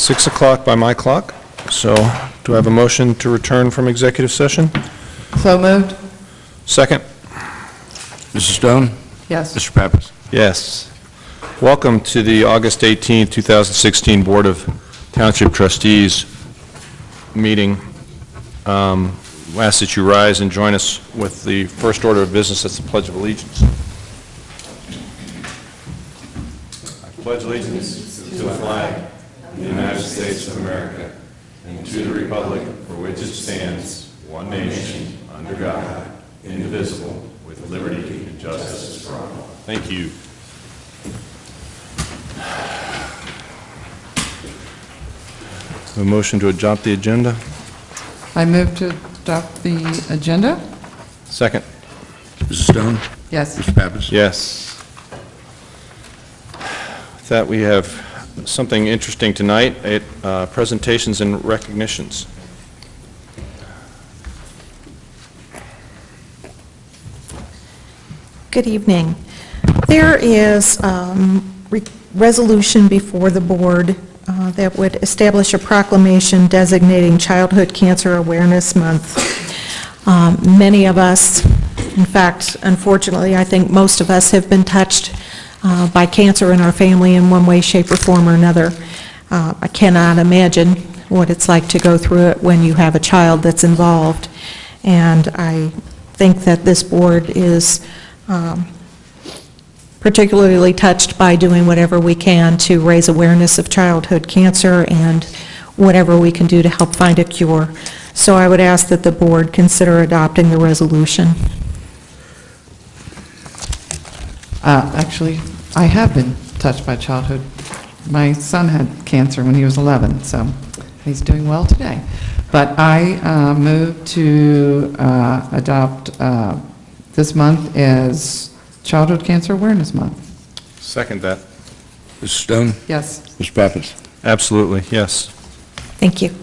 6 o'clock by my clock. So do I have a motion to return from executive session? So moved. Second? Mrs. Stone? Yes. Mr. Pappas? Yes. Welcome to the August 18, 2016 Board of Township Trustees meeting. We ask that you rise and join us with the first order of business. That's the Pledge of Allegiance. I pledge allegiance to the flag of the United States of America and to the republic for which it stands, one nation, under God, indivisible, with liberty and justice for all. Thank you. A motion to adopt the agenda? I move to adopt the agenda. Second? Mrs. Stone? Yes. Mr. Pappas? Yes. With that, we have something interesting tonight, presentations and recognitions. Good evening. There is resolution before the board that would establish a proclamation designating Childhood Cancer Awareness Month. Many of us, in fact, unfortunately, I think most of us have been touched by cancer in our family in one way, shape, or form or another. I cannot imagine what it's like to go through it when you have a child that's involved. And I think that this board is particularly touched by doing whatever we can to raise awareness of childhood cancer and whatever we can do to help find a cure. So I would ask that the board consider adopting the resolution. Actually, I have been touched by childhood. My son had cancer when he was 11, so he's doing well today. But I move to adopt this month as Childhood Cancer Awareness Month. Second that. Mrs. Stone? Yes. Mr. Pappas? Absolutely, yes. Thank you.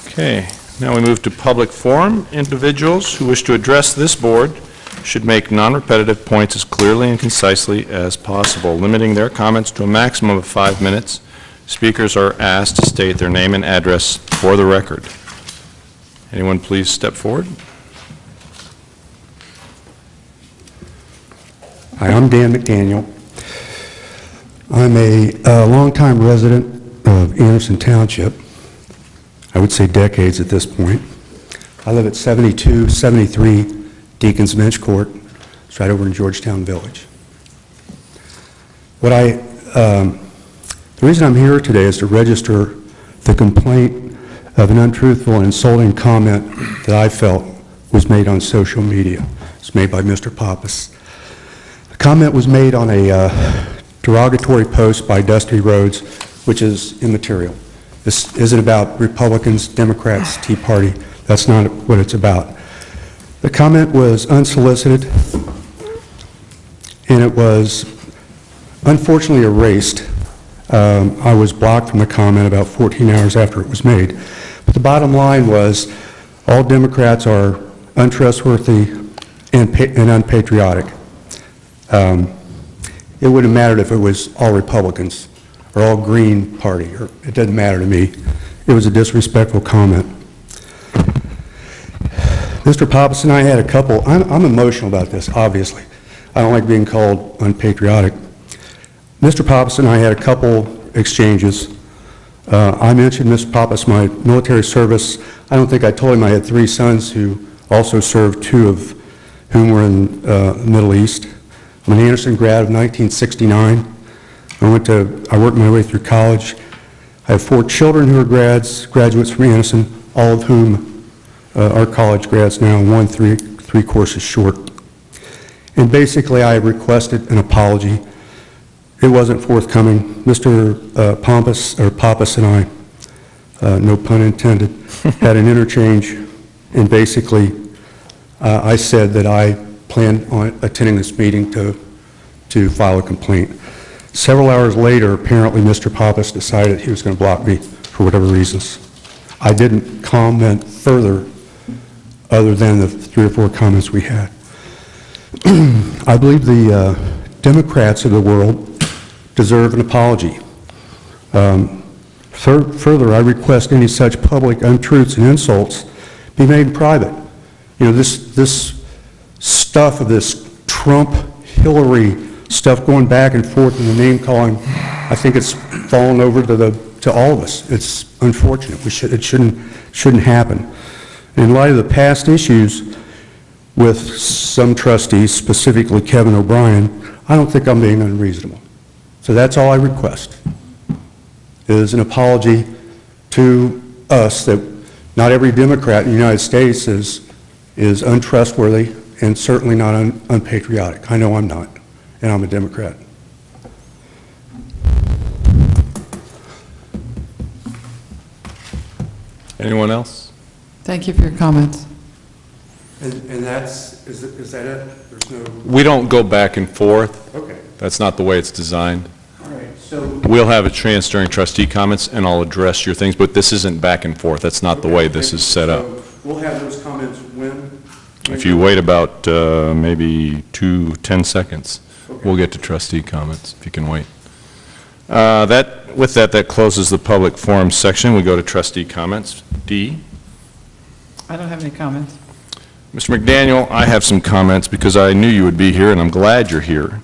Okay, now we move to public forum. Individuals who wish to address this board should make non-repetitive points as clearly and concisely as possible, limiting their comments to a maximum of 5 minutes. Speakers are asked to state their name and address for the record. Anyone please step forward? Hi, I'm Dan McDaniel. I'm a longtime resident of Anderson Township. I would say decades at this point. I live at 7273 Deacons Bench Court. It's right over in Georgetown Village. The reason I'm here today is to register the complaint of an untruthful and insulting comment that I felt was made on social media. It's made by Mr. Pappas. The comment was made on a derogatory post by Dusty Rhodes, which is immaterial. This isn't about Republicans, Democrats, Tea Party. That's not what it's about. The comment was unsolicited, and it was unfortunately erased. I was blocked from the comment about 14 hours after it was made. But the bottom line was all Democrats are untrustworthy and unpatriotic. It wouldn't have mattered if it was all Republicans or all Green Party. It doesn't matter to me. It was a disrespectful comment. Mr. Pappas and I had a couple, I'm emotional about this, obviously. I don't like being called unpatriotic. Mr. Pappas and I had a couple exchanges. I mentioned Mr. Pappas my military service. I don't think I told him I had 3 sons who also served, 2 of whom were in the Middle East. I'm an Anderson grad of 1969. I worked my way through college. I have 4 children who are graduates from Anderson, all of whom are college grads now, 1 3 courses short. And basically I requested an apology. It wasn't forthcoming. Mr. Pappas and I, no pun intended, had an interchange, and basically I said that I planned on attending this meeting to file a complaint. Several hours later, apparently Mr. Pappas decided he was going to block me for whatever reasons. I didn't comment further other than the 3 or 4 comments we had. I believe the Democrats of the world deserve an apology. Further, I request any such public untruths and insults be made private. You know, this stuff of this Trump-Hillary stuff going back and forth in the name-calling, I think it's fallen over to all of us. It's unfortunate. It shouldn't happen. In light of the past issues with some trustees, specifically Kevin O'Brien, I don't think I'm being unreasonable. So that's all I request, is an apology to us that not every Democrat in the United States is untrustworthy and certainly not unpatriotic. I know I'm not, and I'm a Democrat. Anyone else? Thank you for your comments. And is that it? There's no... We don't go back and forth. Okay. That's not the way it's designed. All right, so... We'll have a chance during trustee comments, and I'll address your things, but this isn't back and forth. That's not the way this is set up. So we'll have those comments when? If you wait about maybe 10 seconds, we'll get to trustee comments, if you can wait. With that closes the public forum section. We go to trustee comments. D. I don't have any comments. Mr. McDaniel, I have some comments because I knew you would be here, and I'm glad you're here.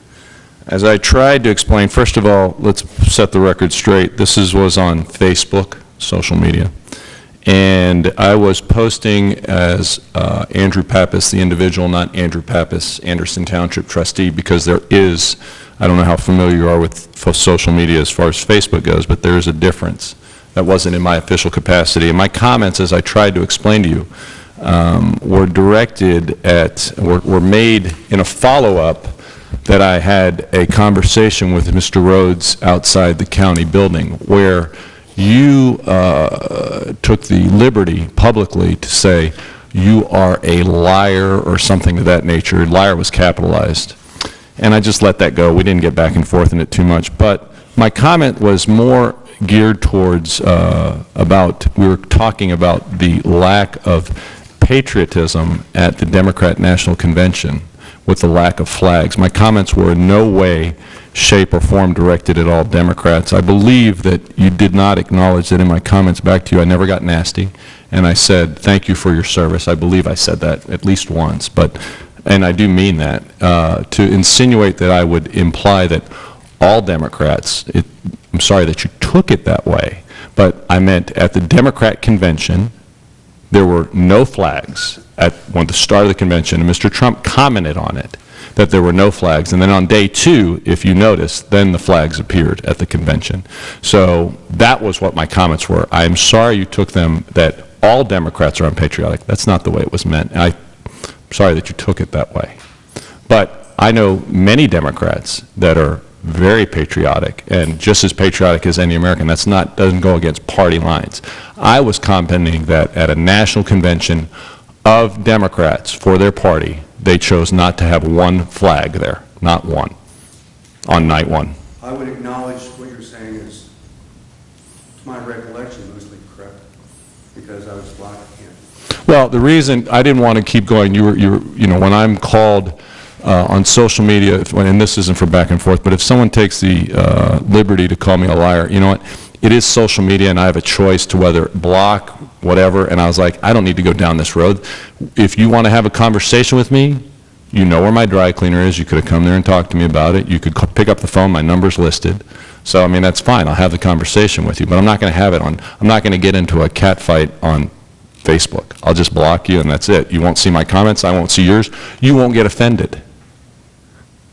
As I tried to explain, first of all, let's set the record straight. This was on Facebook, social media, and I was posting as Andrew Pappas, the individual, not Andrew Pappas, Anderson Township trustee, because there is, I don't know how familiar you are with social media as far as Facebook goes, but there is a difference. That wasn't in my official capacity. And my comments, as I tried to explain to you, were directed at, were made in a follow-up that I had a conversation with Mr. Rhodes outside the county building, where you took the liberty publicly to say you are a liar or something of that nature. Liar was capitalized. And I just let that go. We didn't get back and forth in it too much. But my comment was more geared towards we were talking about the lack of patriotism at the Democrat National Convention with the lack of flags. My comments were in no way, shape, or form directed at all Democrats. I believe that you did not acknowledge that in my comments back to you. I never got nasty, and I said, thank you for your service. I believe I said that at least once, and I do mean that. To insinuate that I would imply that all Democrats, I'm sorry that you took it that way, but I meant at the Democrat convention, there were no flags at the start of the convention, and Mr. Trump commented on it, that there were no flags. And then on day 2, if you notice, then the flags appeared at the convention. So that was what my comments were. I'm sorry you took them that all Democrats are unpatriotic. That's not the way it was meant. And I'm sorry that you took it that way. But I know many Democrats that are very patriotic, and just as patriotic as any American. Doesn't go against party lines. I was commenting that at a national convention of Democrats for their party, they chose not to have one flag there, not one, on night 1. I would acknowledge what you're saying is, to my recollection, mostly correct, because I was black. Well, the reason I didn't want to keep going, you know, when I'm called on social media, and this isn't for back and forth, but if someone takes the liberty to call me a liar, you know what? It is social media, and I have a choice to whether block, whatever, and I was like, I don't need to go down this road. If you want to have a conversation with me, you know where my dry cleaner is. You could have come there and talked to me about it. You could pick up the phone. My number's listed. So, I mean, that's fine. I'll have the conversation with you, but I'm not going to have it on, I'm not going to get into a cat fight on Facebook. I'll just block you, and that's it. You won't see my comments. I won't see yours. You won't get offended.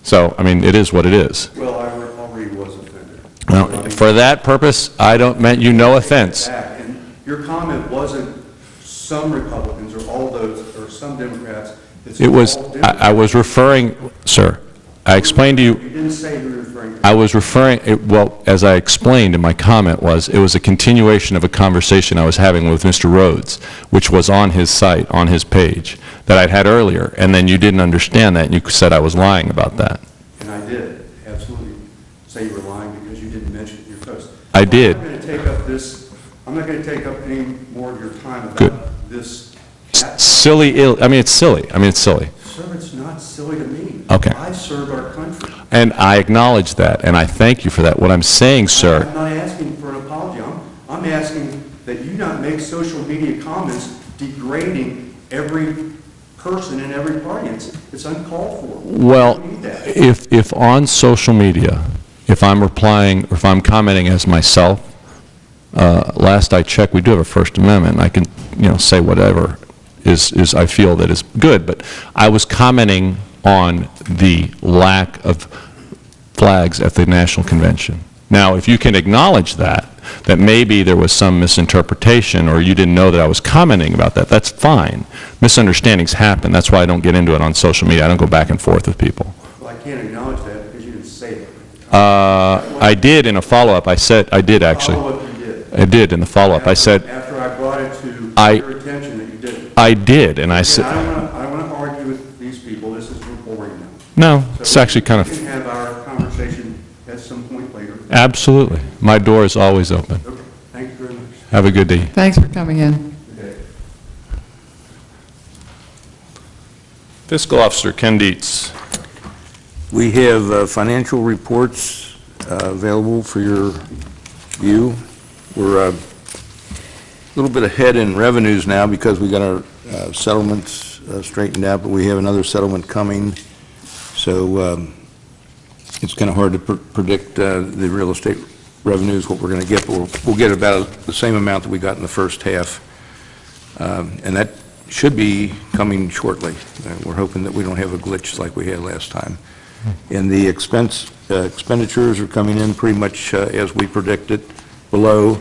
So, I mean, it is what it is. Well, I already was offended. Well, for that purpose, I don't meant you no offense. And your comment wasn't some Republicans or all those, or some Democrats. It was, I was referring, sir, I explained to you. You didn't say who you were referring to. I was referring, well, as I explained in my comment it was a continuation of a conversation I was having with Mr. Rhodes, which was on his site, on his page, that I'd had earlier, and then you didn't understand that, and you said I was lying about that. And I did absolutely say you were lying because you didn't mention it in your post. I did. I'm not going to take up this, I'm not going to take up any more of your time about Good. this. Silly, I mean, it's silly. I mean, it's silly. Sir, it's not silly to me. Okay. I serve our country. And I acknowledge that, and I thank you for that. What I'm saying, sir. I'm not asking for an apology. I'm asking that you not make social media comments degrading every person in every party. It's uncalled for. Well, We don't need that. if on social media, if I'm replying, or if I'm commenting as myself, last I checked, we do have a First Amendment. I can, say whatever is I feel that is good, but I was commenting on the lack of flags at the National Convention. Now, if you can acknowledge that maybe there was some misinterpretation or you didn't know that I was commenting about that, that's fine. Misunderstandings happen. That's why I don't get into it on social media. I don't go back and forth with people. Well, I can't acknowledge that because you didn't say it. I did in a follow-up. I did actually. Follow what you did. I did in the follow-up. I said, After I brought it to your attention that you did. I did, and I And said, I don't want to argue with these people. This is reporting now. no, it's actually kind We can of, have our conversation at some point later. absolutely. My door is always open. Okay, thank you very much. Have a good day. Thanks for coming in. Good day. Fiscal Officer Ken Dietz. We have financial reports available for your view. We're a little bit ahead in revenues now because we got our settlements straightened out, but we have another settlement coming. So it's kind of hard to predict the real estate revenues, what we're going to get, but we'll get about the same amount that we got in the first half. And that should be coming shortly. We're hoping that we don't have a glitch like we had last time. And the expenditures are coming in pretty much as we predicted, below.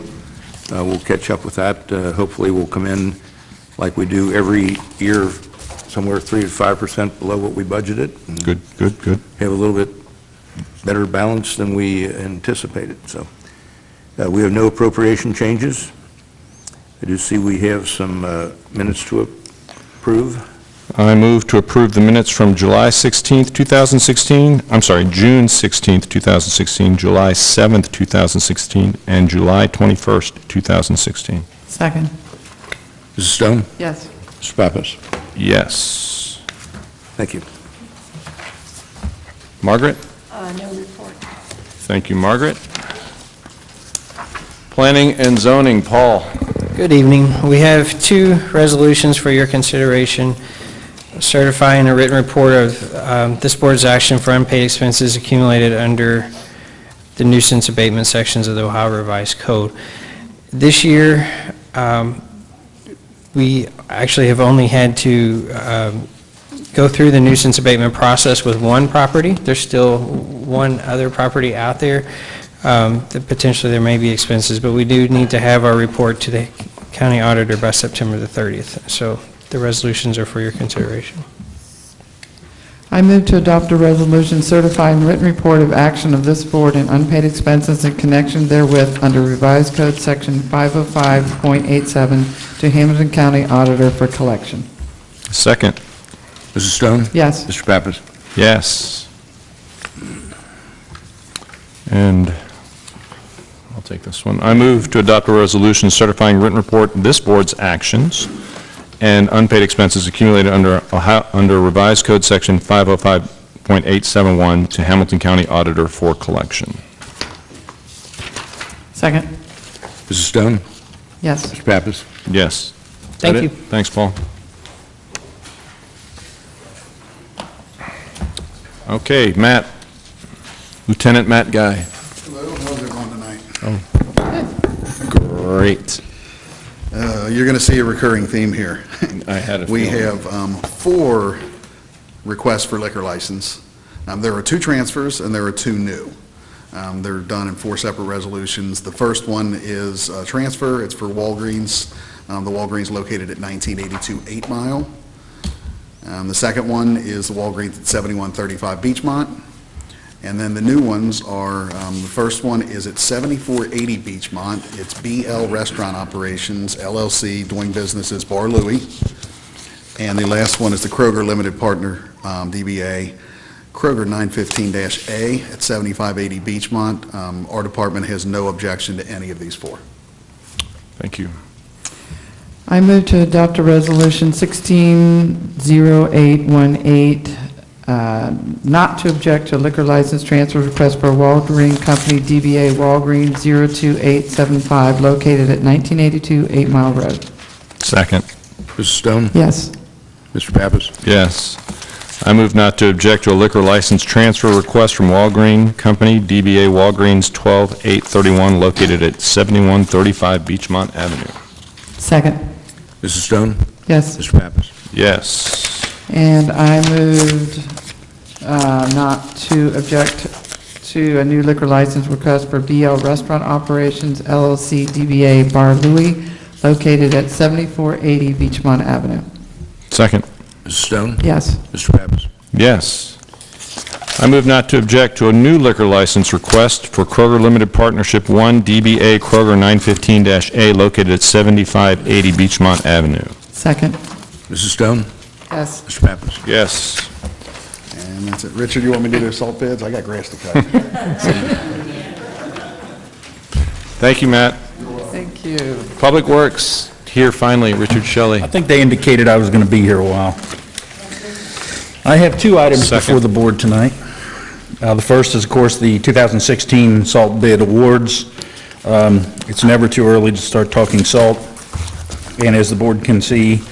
We'll catch up with that. Hopefully we'll come in like we do every year, somewhere 3 to 5% below what we budgeted. Good, good, good. Have a little bit better balance than we anticipated. So we have no appropriation changes. I do see we have some minutes to approve. I move to approve the minutes from July 16th, 2016, I'm sorry, June 16th, 2016, July 7th, 2016, and July 21st, 2016. Second. Mrs. Stone? Yes. Mr. Pappas? Yes. Thank you. Margaret? No report. Thank you, Margaret. Planning and zoning, Paul. Good evening. We have two resolutions for your consideration, certifying a written report of this board's action for unpaid expenses accumulated under the nuisance abatement sections of the Ohio Revised Code. This year, we actually have only had to go through the nuisance abatement process with one property. There's still one other property out there that potentially there may be expenses, but we do need to have our report to the county auditor by September the 30th. So the resolutions are for your consideration. I move to adopt a resolution certifying written report of action of this board and unpaid expenses in connection therewith under Revised Code Section 505.87 to Hamilton County Auditor for collection. Second. Mrs. Stone? Yes. Mr. Pappas? Yes. And I'll take this one. I move to adopt a resolution certifying written report of this board's actions and unpaid expenses accumulated under Revised Code Section 505.871 to Hamilton County Auditor for collection. Second. Mrs. Stone? Yes. Mr. Pappas? Yes. Thank That you. it? Thanks, Paul. Okay, Matt. Lieutenant Matt Guy. Hello, how's it going tonight? Great. You're going to see a recurring theme here. I had a We feeling. have 4 requests for liquor license. There are 2 transfers and there are 2 new. They're done in 4 separate resolutions. The first one is a transfer. It's for Walgreens. The Walgreens located at 1982 8 Mile. The second one is the Walgreens at 7135 Beachmont. And then the new ones are, the first one is at 7480 Beachmont. It's BL Restaurant Operations, LLC, doing business as Bar Louie. And the last one is the Kroger Limited Partner, DBA, Kroger 915-A at 7580 Beachmont. Our department has no objection to any of these 4. Thank you. I move to adopt a resolution 160818 not to object to liquor license transfer request for Walgreens Company, DBA Walgreens 02875, located at 1982 8 Mile Road. Second. Mrs. Stone? Yes. Mr. Pappas? Yes. I move not to object to a liquor license transfer request from Walgreens Company, DBA Walgreens 12831, located at 7135 Beachmont Avenue. Second. Mrs. Stone? Yes. Mr. Pappas? Yes. And I moved not to object to a new liquor license request for BL Restaurant Operations LLC DBA Bar Louie, located at 7480 Beachmont Avenue. Second. Mrs. Stone? Yes. Mr. Pappas? Yes. I move not to object to a new liquor license request for Kroger Limited Partnership 1 DBA Kroger 915-A, located at 7580 Beachmont Avenue. Second. Mrs. Stone? Yes. Mr. Pappas? Yes. And that's it. Richard, you want me to do the salt bids? I got grass to cut. Thank you, Matt. Thank you. Public Works, here finally, Richard Shelley. I think they indicated I was going to be here a while. I have two items Second. before the board tonight. The first is, of course, the 2016 salt bid awards. It's never too early to start talking salt. And as the board can see,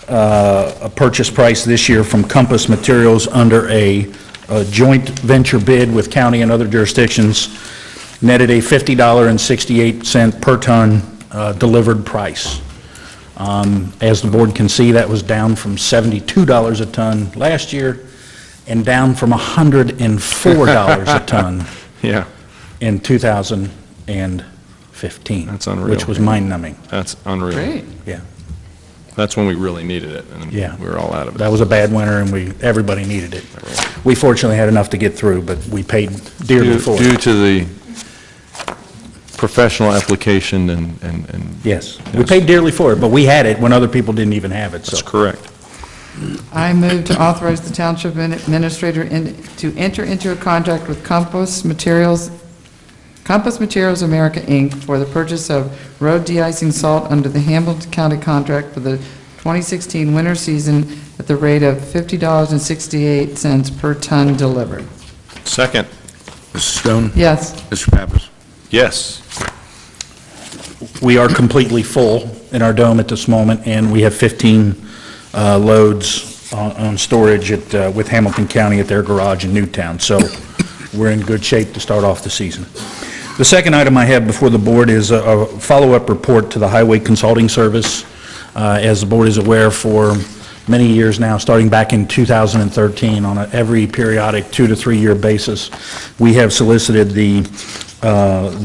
a purchase price this year from Compass Materials under a joint venture bid with county and other jurisdictions netted a $50.68 per ton delivered price. As the board can see, that was down from $72 a ton last year and down from $104 a ton Yeah, in 2015. That's unreal. Which was mind-numbing, that's unreal. Great. yeah. That's when we really needed it, and Yeah. we were all out of it. That was a bad winter, and everybody needed it. We fortunately had enough to get through, but we paid dearly for Due it. to the professional application and... Yes, we paid dearly for it, but we had it when other people didn't even have it, That's so. correct. I move to authorize the township administrator to enter into a contract with Compass Materials America, Inc. for the purchase of road de-icing salt under the Hamilton County contract for the 2016 winter season at the rate of $50.68 per ton delivered. Second. Mrs. Stone? Yes. Mr. Pappas? Yes. We are completely full in our dome at this moment, and we have 15 loads on storage with Hamilton County at their garage in Newtown, so we're in good shape to start off the season. The second item I have before the board is a follow-up report to the Highway Consulting Service. As the board is aware, for many years now, starting back in 2013, on every periodic 2 to 3 year basis, we have solicited the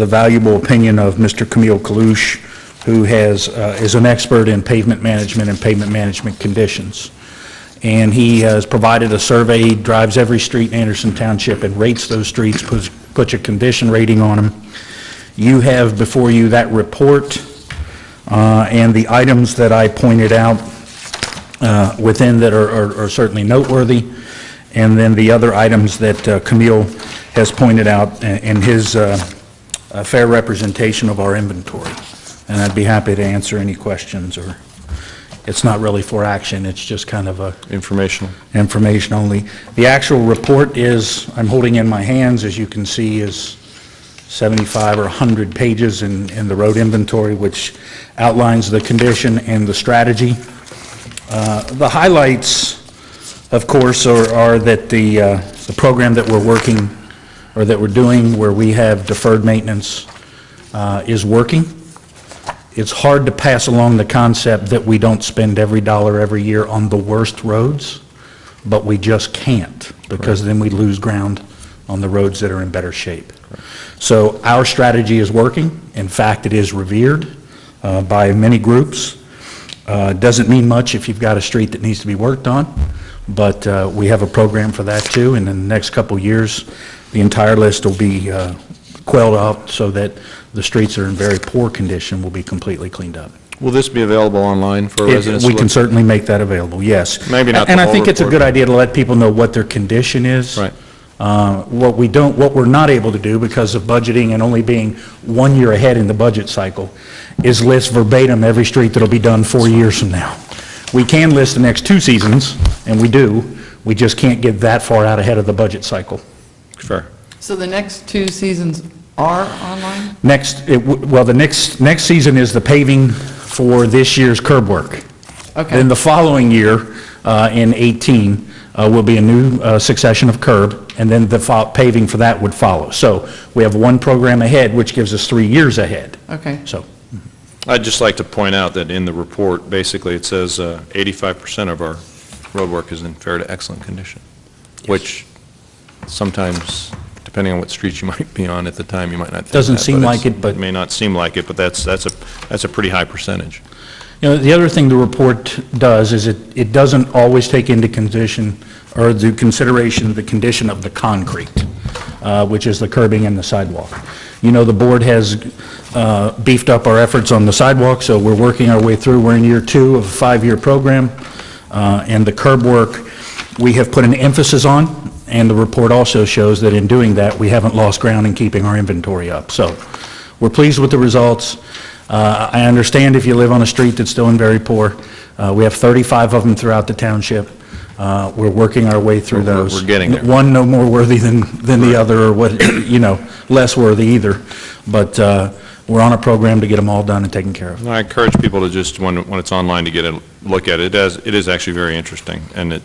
valuable opinion of Mr. Camille Kalouche, who is an expert in pavement management and pavement management conditions. And he has provided a survey. He drives every street in Anderson Township and rates those streets, puts a condition rating on them. You have before you that report and the items that I pointed out within that are certainly noteworthy, and then the other items that Camille has pointed out in his fair representation of our inventory. And I'd be happy to answer any questions, or it's not really for action, it's just kind of a Informational. information only. The actual report is, I'm holding in my hands, as you can see, is 75 or 100 pages in the road inventory, which outlines the condition and the strategy. The highlights, of course, are that the program that we're working, or that we're doing, where we have deferred maintenance, is working. It's hard to pass along the concept that we don't spend every dollar every year on the worst roads, but we just can't, because then we lose ground on the roads that are in better shape. So our strategy is working. In fact, it is revered by many groups. Doesn't mean much if you've got a street that needs to be worked on, but we have a program for that too, and in the next couple of years, the entire list will be quelled out so that the streets that are in very poor condition will be completely cleaned up. Will this be available online for residents? We can certainly make that available, yes. Maybe not the And I whole think it's a report. good idea to let people know what their condition is. Right. What we're not able to do because of budgeting and only being 1 year ahead in the budget cycle is list verbatim every street that'll be done 4 years from now. We can list the next 2 seasons, and we do, We just can't get that far out ahead of the budget cycle. Fair. So the next 2 seasons are online? The next season is the paving for this year's curb work. Okay. Then the following year, in 18, will be a new succession of curb, and then the paving for that would follow. So we have one program ahead, which gives us 3 years ahead. Okay. So, I'd just like to point out that in the report, basically, it says 85% of our roadwork is in fair to excellent condition, which sometimes, depending on what streets you might be on at the time, you might not think Doesn't that, seem like it's- it, but- It may not seem like it, but that's a pretty high percentage. the other thing the report does is it doesn't always take into consideration the condition of the concrete, which is the curbing and the sidewalk. The board has beefed up our efforts on the sidewalk, so we're working our way through. We're in year 2 of a 5-year program, and the curb work we have put an emphasis on, and the report also shows that in doing that, we haven't lost ground in keeping our inventory up. So we're pleased with the results. I understand if you live on a street that's still in very poor. We have 35 of them throughout the township. We're working our way through those. We're getting there. One no more worthy than the other, or less worthy either. But we're on a program to get them all done and taken care of. I encourage people to just, when it's online, to get a look at it. It is actually very interesting, and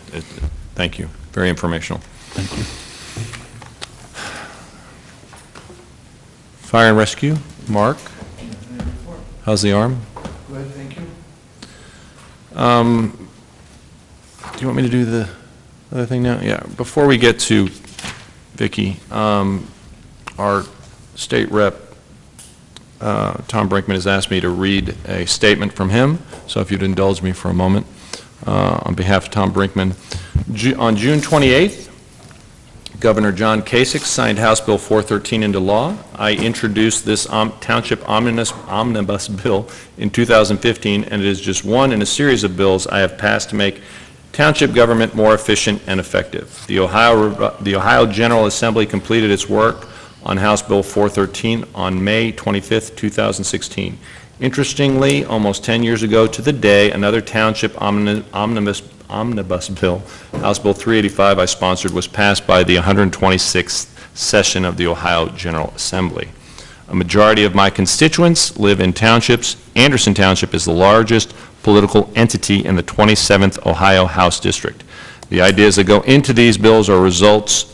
thank you, very informational. Thank you. Fire and Rescue, Mark? How's the arm? Good, thank you. Do you want me to do the other thing now? Yeah, before we get to Vicki, our state rep, Tom Brinkman, has asked me to read a statement from him, so if you'd indulge me for a moment. On behalf of Tom Brinkman, on June 28th, Governor John Kasich signed House Bill 413 into law. I introduced this Township Omnibus Bill in 2015, and it is just one in a series of bills I have passed to make township government more efficient and effective. The Ohio General Assembly completed its work on House Bill 413 on May 25th, 2016. Interestingly, almost 10 years ago to the day, another township omnibus bill, House Bill 385 I sponsored, was passed by the 126th session of the Ohio General Assembly. A majority of my constituents live in townships. Anderson Township is the largest political entity in the 27th Ohio House District. The ideas that go into these bills are a result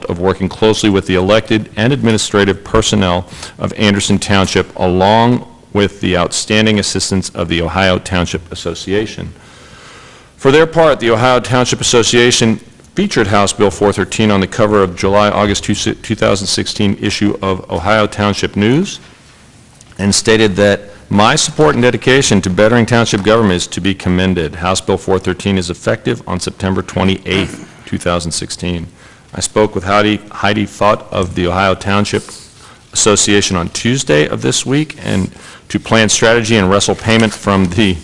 of working closely with the elected and administrative personnel of Anderson Township, along with the outstanding assistance of the Ohio Township Association. For their part, the Ohio Township Association featured House Bill 413 on the cover of July-August 2016 issue of Ohio Township News, and stated that my support and dedication to bettering township government is to be commended. House Bill 413 is effective on September 28, 2016. I spoke with Heidi Fott of the Ohio Township Association on Tuesday of this week, and to plan strategy and wrestle payment from the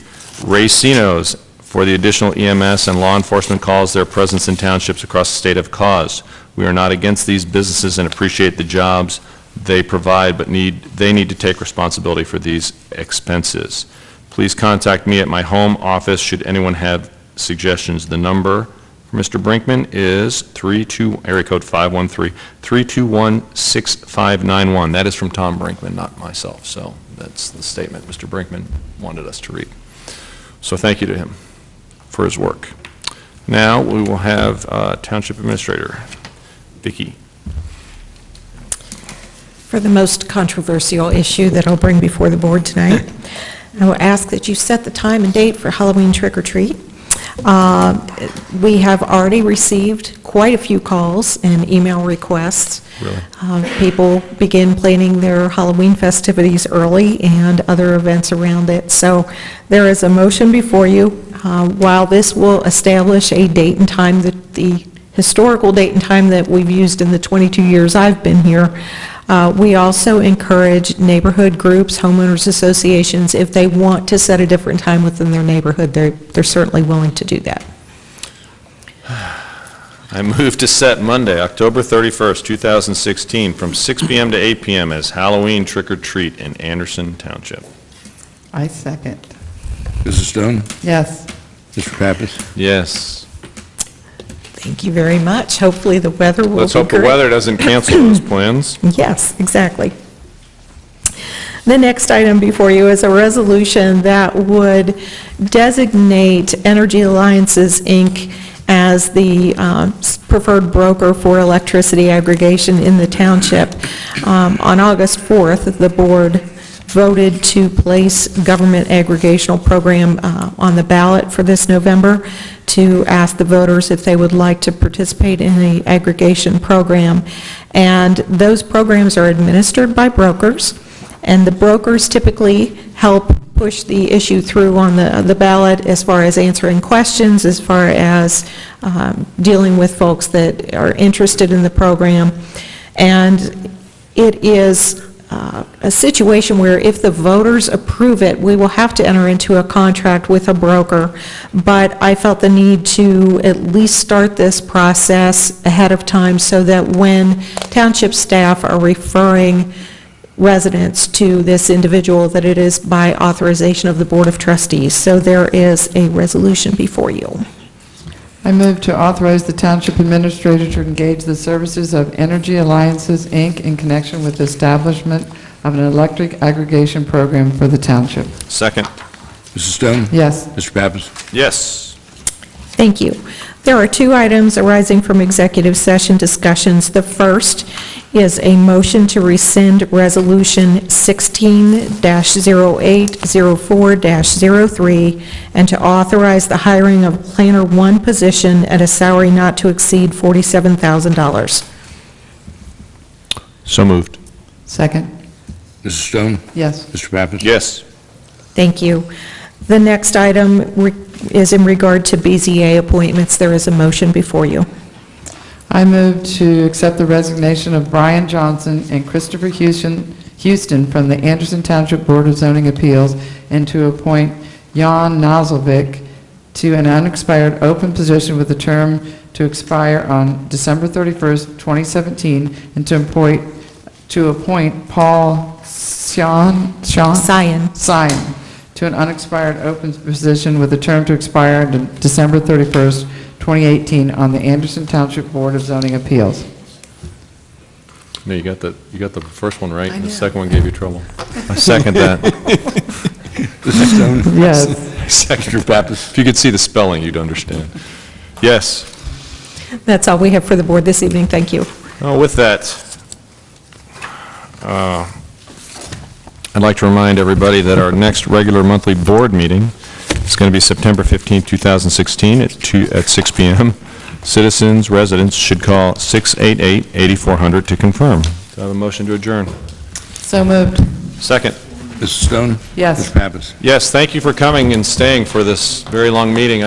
Racinos for the additional EMS and law enforcement calls their presence in townships across the state have caused. We are not against these businesses and appreciate the jobs they provide, but they need to take responsibility for these expenses. Please contact me at my home office should anyone have suggestions. The number for Mr. Brinkman is area code 513-321-6591. That is from Tom Brinkman, not myself. So that's the statement Mr. Brinkman wanted us to read. So thank you to him for his work. Now we will have Township Administrator Vicki. For the most controversial issue that I'll bring before the board tonight, I will ask that you set the time and date for Halloween trick-or-treat. We have already received quite a few calls and email requests. Really? People begin planning their Halloween festivities early and other events around it. So there is a motion before you. While this will establish a date and time, the historical date and time that we've used in the 22 years I've been here, we also encourage neighborhood groups, homeowners associations, if they want to set a different time within their neighborhood, they're certainly willing to do that. I move to set Monday, October 31st, 2016, from 6 p.m. to 8 p.m. as Halloween trick-or-treat in Anderson Township. I second. Mrs. Stone? Yes. Mr. Pappas? Yes. Thank you very much. Hopefully, the weather will be great. Let's hope the weather doesn't cancel those plans. Yes, exactly. The next item before you is a resolution that would designate Energy Alliances, Inc. as the preferred broker for electricity aggregation in the township. On August 4th, the board voted to place government aggregational program on the ballot for this November to ask the voters if they would like to participate in the aggregation program. And those programs are administered by brokers, and the brokers typically help push the issue through on the ballot as far as answering questions, as far as dealing with folks that are interested in the program. And it is a situation where if the voters approve it, we will have to enter into a contract with a broker. But I felt the need to at least start this process ahead of time so that when township staff are referring residents to this individual, that it is by authorization of the Board of Trustees. So there is a resolution before you. I move to authorize the Township Administrator to engage the services of Energy Alliances, Inc. in connection with the establishment of an electric aggregation program for the township. Second. Mrs. Stone? Yes. Mr. Pappas? Yes. Thank you. There are two items arising from executive session discussions. The first is a motion to rescind Resolution 16-0804-03 and to authorize the hiring of Planner 1 position at a salary not to exceed $47,000. So moved. Second. Mrs. Stone? Yes. Mr. Pappas? Yes. Thank you. The next item is in regard to BZA appointments. There is a motion before you. I move to accept the resignation of Brian Johnson and Christopher Houston from the Anderson Township Board of Zoning Appeals and to appoint Jan Nozelvik to an unexpired open position with a term to expire on December 31st, 2017, and to appoint Paul Sion to an unexpired open position with a term to expire on December 31st, 2018 on the Anderson Township Board of Zoning Appeals. No, you got the first one right, and the second one gave you trouble. I second that. Mrs. Stone? Yes. Second. Mr. Pappas? If you could see the spelling, you'd understand. Yes. That's all we have for the board this evening. Thank you. With that, I'd like to remind everybody that our next regular monthly board meeting is going to be September 15, 2016 at 6 p.m. Citizens, residents should call 688-8400 to confirm. Do I have a motion to adjourn? So moved. Second. Mrs. Stone? Yes. Mr. Pappas? Yes, thank you for coming and staying for this very long meeting.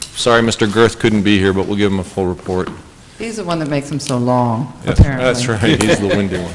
Sorry Mr. Girth couldn't be here, but we'll give him a full report. He's the one that makes them so long, Yes, apparently. that's right, he's the windy one.